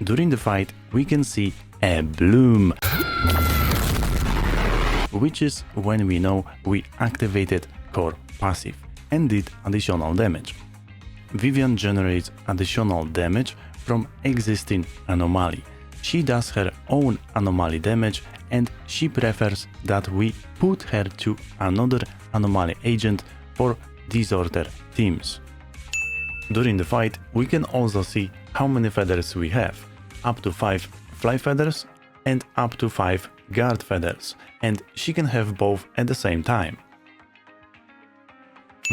During the fight, we can see a bloom, which is when we know we activated core passive and did additional damage. Vivian generates additional damage from existing anomaly. She does her own anomaly damage and she prefers that we put her to another anomaly agent for disorder teams. During the fight, we can also see how many feathers we have, up to 5 fly feathers and up to 5 guard feathers, and she can have both at the same time.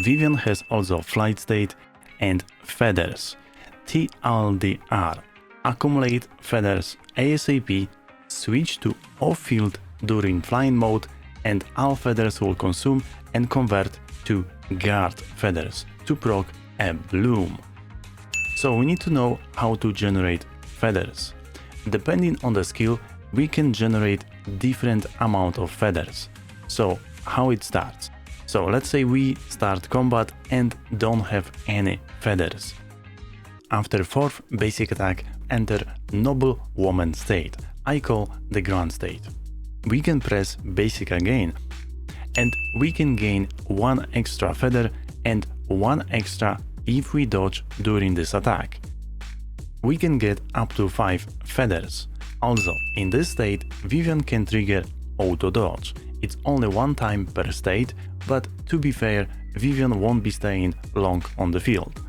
Vivian has also flight state and feathers. TLDR. Accumulate feathers ASAP, switch to off field during flying mode, and all feathers will consume and convert to guard feathers to proc a bloom. So we need to know how to generate feathers. Depending on the skill, we can generate different amount of feathers. So how it starts? So let's say we start combat and don't have any feathers. After 4th basic attack, enter Noble Woman state. I call the Grand state. We can press basic again and we can gain 1 extra feather and 1 extra if we dodge during this attack. We can get up to 5 feathers. Also, in this state, Vivian can trigger auto dodge. It's only 1 time per state, but to be fair, Vivian won't be staying long on the field.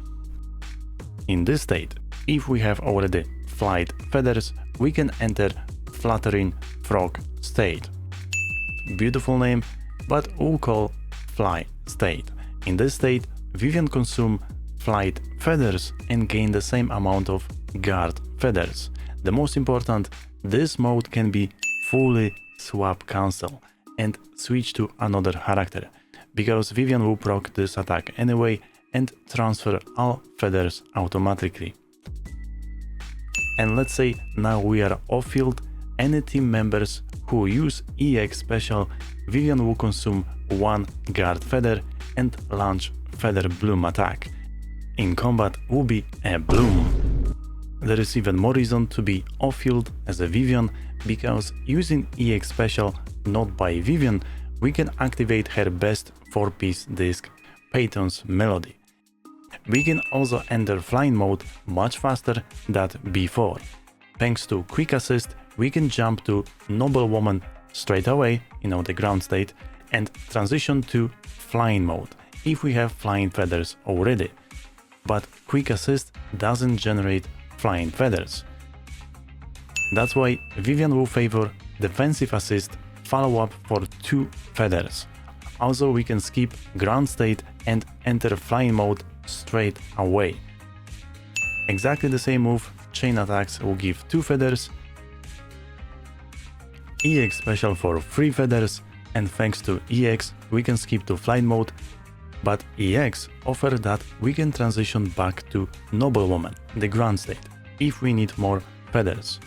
In this state, if we have already flight feathers, we can enter Fluttering Frog state. Beautiful name, but we'll call Fly state. In this state, Vivian consume flight feathers and gain the same amount of guard feathers. The most important, this mode can be fully swap cancel and switch to another character, because Vivian will proc this attack anyway and transfer all feathers automatically. And let's say now we are off field, any team members who use EX special, Vivian will consume 1 guard feather and launch feather bloom attack. In combat will be a bloom. There is even more reason to be off field as a Vivian, because using EX special not by Vivian, we can activate her best 4-piece disc, Peyton's Melody. We can also enter flying mode much faster than before. Thanks to quick assist, we can jump to Noble Woman straight away, the ground state, and transition to flying mode if we have flying feathers already. But quick assist doesn't generate flying feathers. That's why Vivian will favor defensive assist follow-up for 2 feathers. Also, we can skip ground state and enter flying mode straight away. Exactly the same move, chain attacks will give 2 feathers, EX special for 3 feathers, and thanks to EX we can skip to flight mode, but EX offer that we can transition back to Noble Woman, the ground state, if we need more feathers.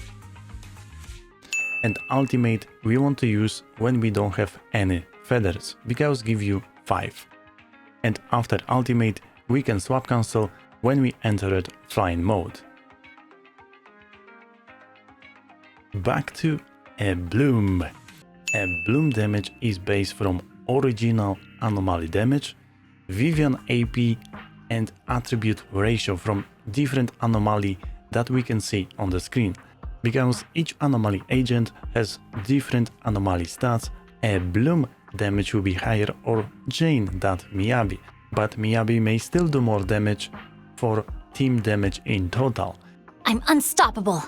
And ultimate we want to use when we don't have any feathers, because give you 5. And after ultimate we can swap cancel when we entered flying mode. Back to a bloom. A bloom damage is based from original anomaly damage, Vivian AP and attribute ratio from different anomaly that we can see on the screen. Because each anomaly agent has different anomaly stats, a bloom damage will be higher or Jane than Miyabi, but Miyabi may still do more damage for team damage in total. I'm unstoppable!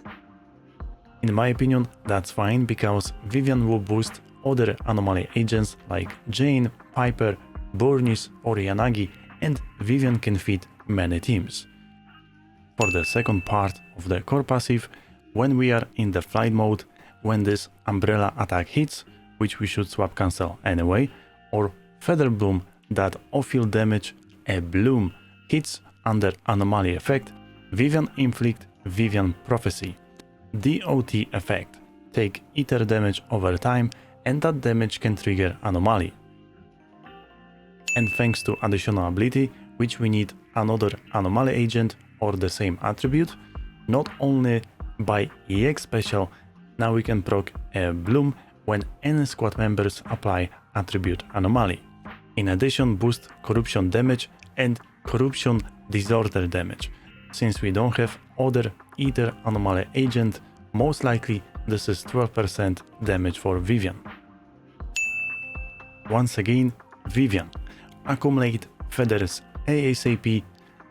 In my opinion, that's fine, because Vivian will boost other anomaly agents like Jane, Piper, Burnice or Yanagi, and Vivian can feed many teams. For the second part of the core passive, when we are in the flight mode, when this umbrella attack hits, which we should swap cancel anyway, or feather bloom that off-field damage, a bloom hits under anomaly effect, Vivian inflict Vivian prophecy. DOT effect, take ether damage over time, and that damage can trigger anomaly. And thanks to additional ability, which we need another anomaly agent or the same attribute, not only by EX special, now we can proc a bloom when any squad members apply attribute anomaly. In addition, boost corruption damage and corruption disorder damage. Since we don't have other ether anomaly agent, most likely this is 12% damage for Vivian. Once again, Vivian. Accumulate feathers ASAP,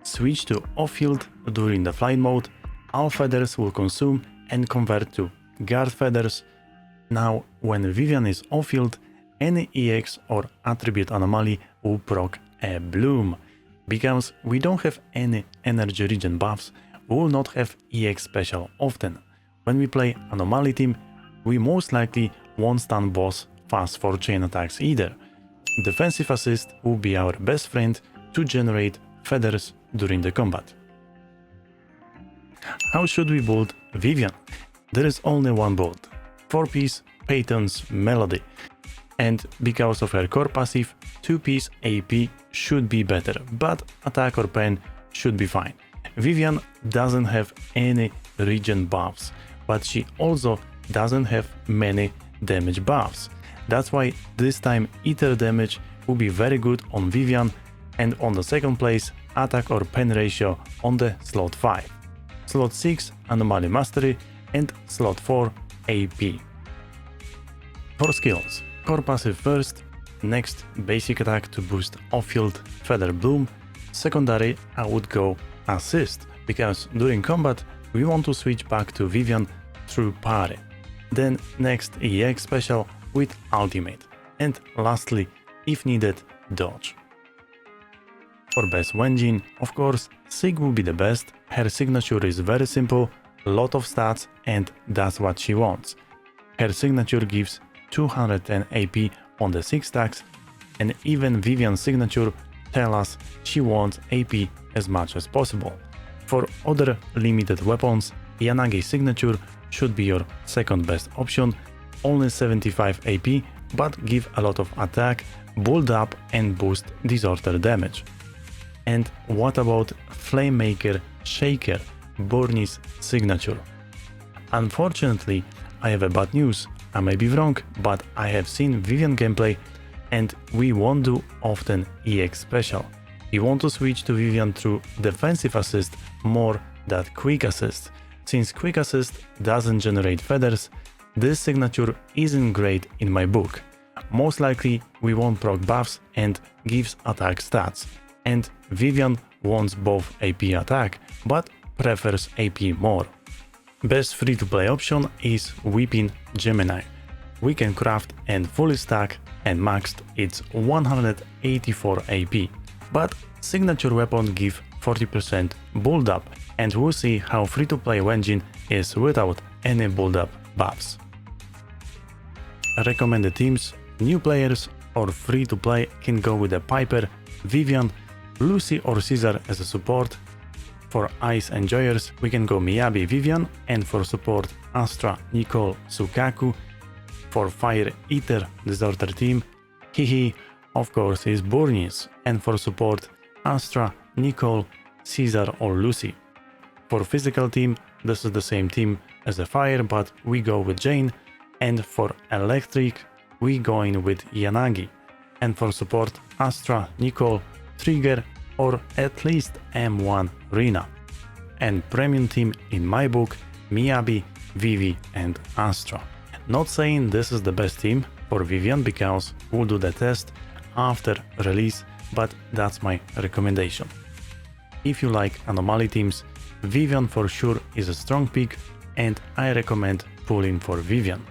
switch to off-field during the flight mode, all feathers will consume and convert to guard feathers. Now, when Vivian is off-field, any EX or attribute anomaly will proc a bloom. Because we don't have any energy regen buffs, we will not have EX special often. When we play anomaly team, we most likely won't stun boss fast for chain attacks either. Defensive assist will be our best friend to generate feathers during the combat. How should we build Vivian? There is only one build, 4-piece Peyton's Melody, and because of her core passive, 2-piece AP should be better, but attack or pen should be fine. Vivian doesn't have any regen buffs, but she also doesn't have many damage buffs. That's why this time ether damage will be very good on Vivian, and on the second place attack or pen ratio on the slot 5. Slot 6 Anomaly Mastery and slot 4 AP. For skills, core passive first, next basic attack to boost off-field feather bloom, secondary I would go assist, because during combat we want to switch back to Vivian through parry. Then next EX special with ultimate, and lastly, if needed, dodge. For best Wenjin, of course, Sig will be the best. Her signature is very simple, lot of stats, and that's what she wants. Her signature gives 210 AP on the 6 stacks, and even Vivian's signature tells us she wants AP as much as possible. For other limited weapons, Yanagi's signature should be your second best option, only 75 AP, but give a lot of attack, build up and boost disorder damage. And what about Flamemaker Shaker, Burnie's signature? Unfortunately, I have a bad news. I may be wrong, but I have seen Vivian gameplay and we won't do often EX special. You want to switch to Vivian through defensive assist more than quick assist. Since quick assist doesn't generate feathers, this signature isn't great in my book. Most likely we won't proc buffs and gives attack stats. And Vivian wants both AP attack, but prefers AP more. Best free-to-play option is Whipping Gemini. We can craft and fully stack and maxed it's 184 AP. But signature weapon give 40% build up, and we'll see how free-to-play Wenjin is without any build up buffs. Recommended teams, new players or free-to-play can go with a Piper, Vivian, Lucy or Caesar as a support. For Ice Enjoyers we can go Miyabi, Vivian, and for support Astra, Nicole, Sukaku. For Fire Eater Disorder team, Hihi of course is Burnies, and for support Astra, Nicole, Caesar or Lucy. For physical team, this is the same team as a Fire, but we go with Jane, and for electric we going with Yanagi, and for support Astra, Nicole, Trigger or at least M1 Rina. And premium team in my book, Miyabi, Vivi and Astra. Not saying this is the best team for Vivian because we'll do the test after release, but that's my recommendation. If you like anomaly teams, Vivian for sure is a strong pick and I recommend pulling for Vivian.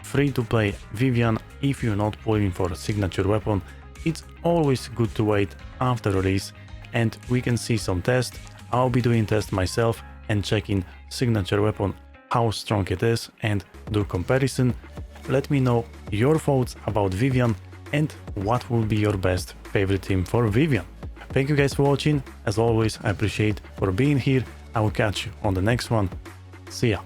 Free to play Vivian if you're not pulling for a signature weapon. It's always good to wait after release and we can see some tests. I'll be doing tests myself and checking signature weapon, how strong it is, and do comparison. Let me know your thoughts about Vivian and what will be your best favorite team for Vivian. Thank you guys for watching. As always, I appreciate for being here. I will catch you on the next one. See ya.